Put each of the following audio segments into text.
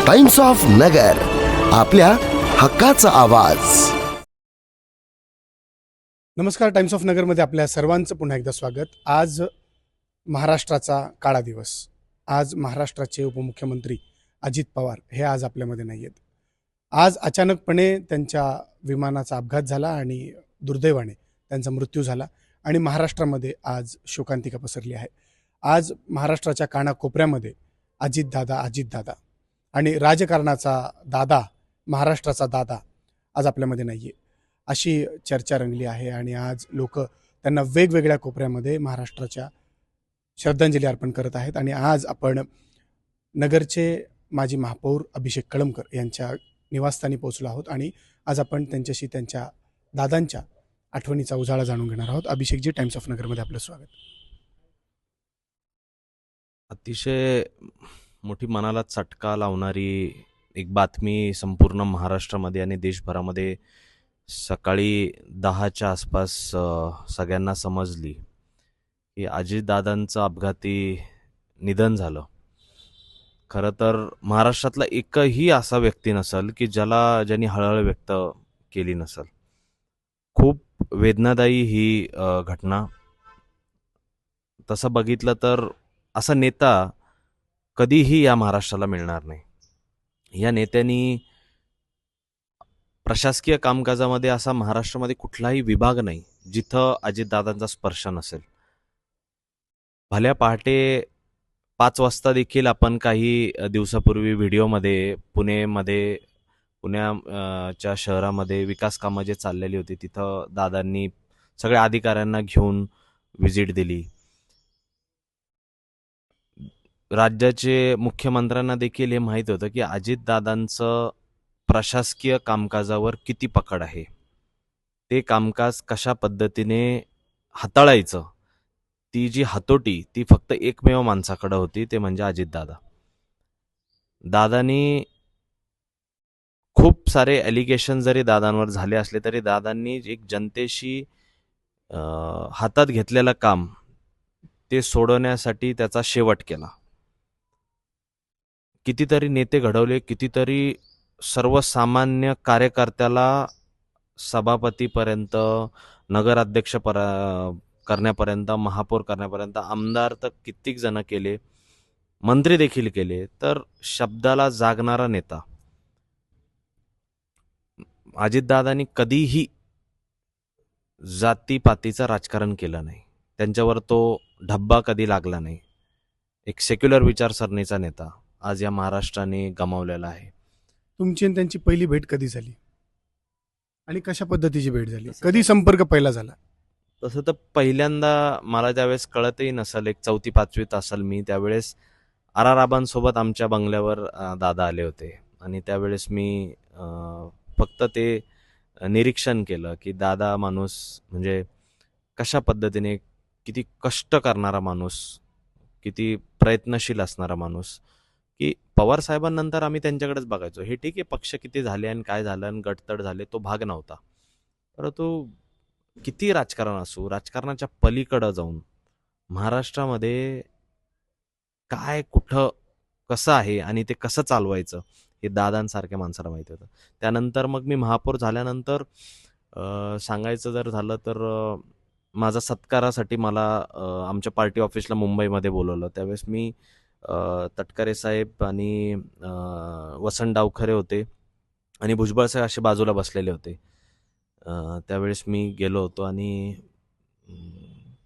Times of नगर, आपल्या हक्काचा आवाज. नमस्कार. टाइम्स ऑफ नगरमध्ये आपल्या सर्वांचं पुन्हा एकदा स्वागत. आज महाराष्ट्राचा काळा दिवस. आज महाराष्ट्राचे उपमुख्यमंत्री अजित पवार हे आज आपल्यामध्ये नाही आहेत. आज अचानकपणे त्यांच्या विमानाचा अपघात झाला आणि दुर्दैवाने त्यांचा मृत्यू झाला आणि महाराष्ट्रामध्ये आज शोकांतिका पसरली आहे. आज महाराष्ट्राच्या कानाकोपऱ्यामध्ये अजितदादा आणि राजकारणाचा दादा, महाराष्ट्राचा दादा आज आपल्यामध्ये नाही आहे अशी चर्चा रंगली आहे. आणि आज लोक त्यांना वेगवेगळ्या कोपऱ्यामध्ये महाराष्ट्राच्या श्रद्धांजली अर्पण करत आहेत. आणि आज आपण नगरचे माजी महापौर अभिषेक कळमकर यांच्या निवासस्थानी पोहोचलो आहोत आणि आज आपण त्यांच्याशी त्यांच्या दादांच्या आठवणीचा उजाळा जाणून घेणार आहोत. अभिषेकजी, टाइम्स ऑफ नगरमध्ये आपलं स्वागत. अतिशय मोठी मनाला चटका लावणारी एक बातमी संपूर्ण महाराष्ट्रामध्ये आणि देशभरामध्ये सकाळी 10च्या आसपास सगळ्यांना समजली की अजितदादांचं अपघाती निधन झालं. खरं तर महाराष्ट्रातला एकही असा व्यक्ती नसेल की ज्यांनी हळहळ व्यक्त केली नसेल. खूप वेदनादायी ही घटना. तसं बघितलं तर असा नेता कधीही या महाराष्ट्राला मिळणार नाही. या नेत्यांनी प्रशासकीय कामकाजामध्ये असा महाराष्ट्रामध्ये कुठलाही विभाग नाही जिथं अजितदादांचा स्पर्श नसेल. भल्या पहाटे 5 वाजता देखील आपण काही दिवसापूर्वी व्हिडिओमध्ये पुण्याच्या शहरामध्ये विकास कामं जे चाललेली होती तिथं दादांनी सगळ्या अधिकाऱ्यांना घेऊन व्हिजिट दिली. राज्याचे मुख्यमंत्र्यांना देखील हे माहीत होतं की अजितदादांचं प्रशासकीय कामकाजावर किती पकड आहे, ते कामकाज कशा पद्धतीने हाताळायचं, ती जी हातोटी ती फक्त एकमेव माणसाकडे होती, ते म्हणजे अजितदादा. दादांनी खूप सारे ॲलिगेशन जरी दादांवर झाले असले तरी दादांनी एक जनतेशी हातात घेतलेलं काम ते सोडवण्यासाठी त्याचा शेवट केला. कितीतरी नेते घडवले, कितीतरी सर्वसामान्य कार्यकर्त्याला सभापतीपर्यंत, नगराध्यक्ष करण्यापर्यंत, महापौर करण्यापर्यंत, आमदार तर कित्येक जण केले, मंत्री देखील केले. तर शब्दाला जागणारा नेता. अजितदादांनी कधीही जातीपातीचं राजकारण केलं नाही. त्यांच्यावर तो ढब्बा कधी लागला नाही. एक सेक्युलर विचारसरणीचा नेता आज या महाराष्ट्राने गमावलेला आहे. तुमची आणि त्यांची पहिली भेट कधी झाली आणि कशा पद्धतीची भेट झाली? कधी संपर्क पहिला झाला? तसं तर पहिल्यांदा मला त्यावेळेस कळतही नसेल, एक 4वी-5वीत असेल मी. त्यावेळेस आराराबांसोबत आमच्या बंगल्यावर दादा आले होते आणि त्यावेळेस मी फक्त ते निरीक्षण केलं की दादा माणूस म्हणजे कशा पद्धतीने, किती कष्ट करणारा माणूस, किती प्रयत्नशील असणारा माणूस. की पवार साहेबांनंतर आम्ही त्यांच्याकडेच बघायचो. हे ठीक आहे, पक्ष किती झाले आणि काय झालं आणि गटतड झाले तो भाग नव्हता. परंतु किती राजकारण असो, राजकारणाच्या पलीकडं जाऊन महाराष्ट्रामध्ये काय, कुठं, कसं आहे आणि ते कसं चालवायचं हे दादांसारख्या माणसाला माहिती होतं. त्यानंतर मग मी महापौर झाल्यानंतर सांगायचं जर झालं तर माझा सत्कारासाठी मला आमच्या पार्टी ऑफिसला मुंबईमध्ये बोलवलं. त्यावेळेस मी तटकरे साहेब आणि वसंत डावखरे होते आणि भुजबळ साहेब असे बाजूला बसलेले होते. त्यावेळेस मी गेलो होतो आणि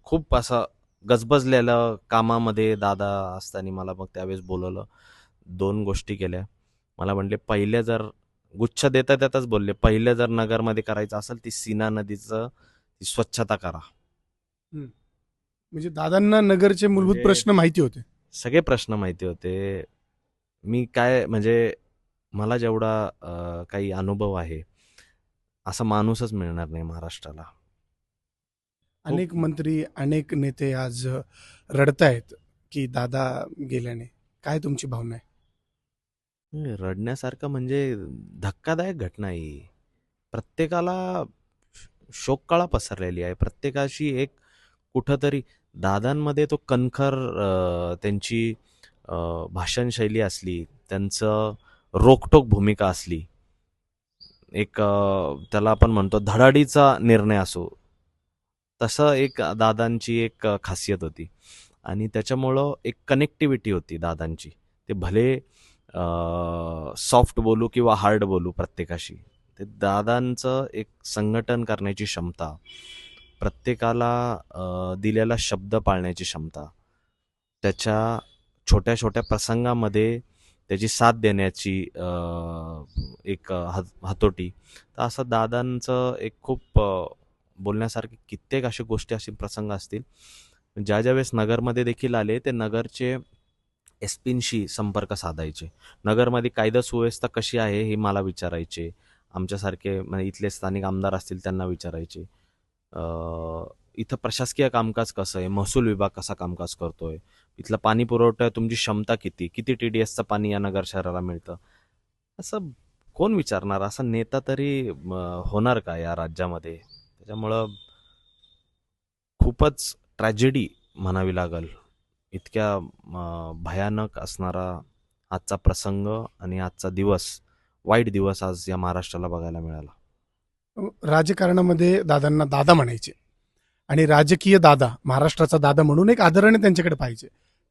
खूप असं गजबजलेलं कामामध्ये दादा असताना मला मग त्यावेळेस बोलवलं. 2 गोष्टी केल्या. मला म्हणले, पहिल्या जर गुच्छ देता देताच बोलले, पहिल्या जर नगरमध्ये करायचं असेल ती सीना नदीचं ती स्वच्छता करा. म्हणजे दादांना नगरचे मूलभूत प्रश्न माहिती होते, सगळे प्रश्न माहिती होते. मी काय म्हणजे मला जेवढा काही अनुभव आहे असा माणूसच मिळणार नाही महाराष्ट्राला. अनेक मंत्री, अनेक नेते आज रडतायत की दादा गेल्याने. काय तुमची भावना आहे? रडण्यासारखं म्हणजे धक्कादायक घटना ही. प्रत्येकाला शोककळा पसरलेली आहे. प्रत्येकाशी एक कुठंतरी दादांमध्ये तो कणखर त्यांची भाषणशैली असली, त्यांचं रोकटोक भूमिका असली, एक त्याला आपण म्हणतो धडाडीचा निर्णय असो, तसं एक दादांची एक खासियत होती. आणि त्याच्यामुळं एक कनेक्टिव्हिटी होती दादांची. ते भले सॉफ्ट बोलू किंवा हार्ड बोलू प्रत्येकाशी, ते दादांचं एक संघटन करण्याची क्षमता, प्रत्येकाला दिलेला शब्द पाळण्याची क्षमता, त्याच्या छोट्या छोट्या प्रसंगामध्ये त्याची साथ देण्याची एक हातोटी. तर असं दादांचं एक खूप बोलण्यासारखे कित्येक अशा गोष्टी, असे प्रसंग असतील. ज्या वेळेस नगरमध्ये देखील आले, ते नगरचे एस पींशी संपर्क साधायचे. नगरमध्ये कायदा सुव्यवस्था कशी आहे हे मला विचारायचे. आमच्यासारखे म्हणजे इथले स्थानिक आमदार असतील त्यांना विचारायचे. इथं प्रशासकीय कामकाज कसं आहे, महसूल विभाग कसा कामकाज करतोय, इथलं पाणी पुरवठा तुमची क्षमता किती TDSचं पाणी या नगर शहराला मिळतं, असं कोण विचारणार? असा नेता तरी होणार का या राज्यामध्ये? त्याच्यामुळं खूपच ट्रॅजेडी म्हणावी लागल, इतक्या भयानक असणारा आजचा प्रसंग आणि आजचा दिवस, वाईट दिवस आज या महाराष्ट्राला बघायला मिळाला. राजकारणामध्ये दादांना दादा म्हणायचे आणि राजकीय दादा, महाराष्ट्राचा दादा म्हणून एक आदराने त्यांच्याकडे पाहिजे.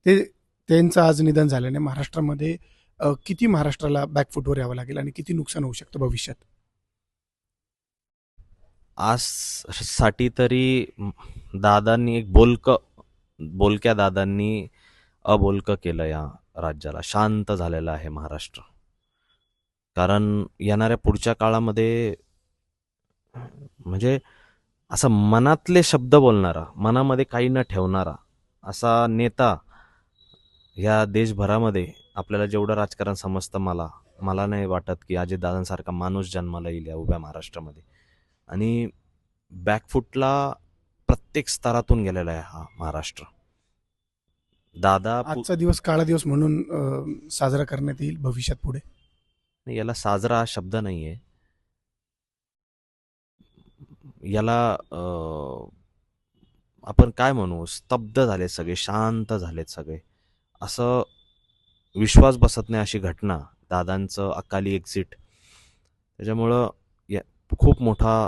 ते त्यांचं आज निधन झाल्याने महाराष्ट्रामध्ये किती महाराष्ट्राला बॅकफुटवर यावं लागेल आणि किती नुकसान होऊ शकतं भविष्यात? आज साठी तरी दादांनी एक बोलक्या दादांनी अबोलकं केलं या राज्याला. शांत झालेलं आहे महाराष्ट्र. कारण येणाऱ्या पुढच्या काळामध्ये म्हणजे असं मनातले शब्द बोलणारा, मनामध्ये काही न ठेवणारा असा नेता ह्या देशभरामध्ये आपल्याला जेवढं राजकारण समजतं, मला नाही वाटत की अजितदादांसारखा माणूस जन्माला येईल या उभ्या महाराष्ट्रामध्ये. आणि बॅकफुटला प्रत्येक स्तरातून गेलेला आहे हा महाराष्ट्र. दादा आजचा दिवस काळा दिवस म्हणून साजरा करण्यात येईल भविष्यात पुढे? याला साजरा हा शब्द नाही आहे, याला आपण काय म्हणू, स्तब्ध झाले सगळे, शांत झालेत सगळे, असं विश्वास बसत नाही अशी घटना, दादांचं अकाली एक्झिट. त्याच्यामुळं खूप मोठा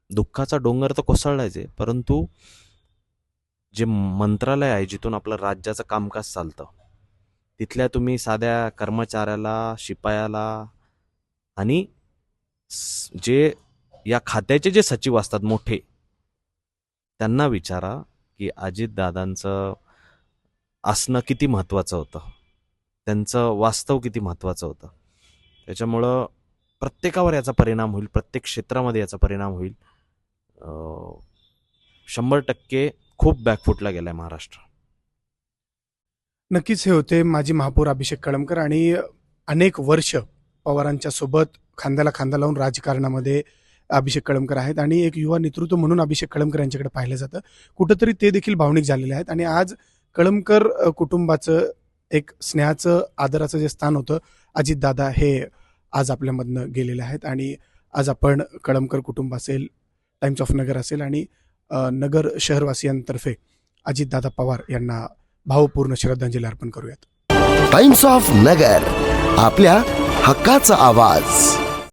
दुःखाचा डोंगर तर कोसळलाच आहे, परंतु जे मंत्रालय आहे जिथून आपलं राज्याचं कामकाज चालतं, तिथल्या तुम्ही साध्या कर्मचाऱ्याला, शिपायाला आणि जे या खात्याचे जे सचिव असतात मोठे, त्यांना विचारा की अजितदादांचं असणं किती महत्त्वाचं होतं, त्यांचं वास्तव किती महत्त्वाचं होतं. त्याच्यामुळं प्रत्येकावर याचा परिणाम होईल, प्रत्येक क्षेत्रामध्ये याचा परिणाम होईल. 100% खूप बॅकफुटला गेलाय महाराष्ट्र. नक्कीच हे होते माजी महापौर अभिषेक कळमकर आणि अनेक वर्ष पवारांच्या सोबत खांद्याला खांदा लावून राजकारणामध्ये अभिषेक कळमकर आहेत आणि एक युवा नेतृत्व म्हणून अभिषेक कळमकर यांच्याकडे पाहिलं जातं. कुठंतरी ते देखील भावनिक झालेले आहेत आणि आज कळमकर कुटुंबाचं एक स्नेहाचं, आदराचं जे स्थान होतं, अजितदादा हे आज आपल्यामधनं गेलेले आहेत. आणि आज आपण कळमकर कुटुंब असेल, टाइम्स ऑफ नगर असेल आणि नगर शहरवासियांतर्फे अजितदादा पवार यांना भावपूर्ण श्रद्धांजली अर्पण करूयात. टाइम्स ऑफ नगर, आपल्या हक्काचा आवाज.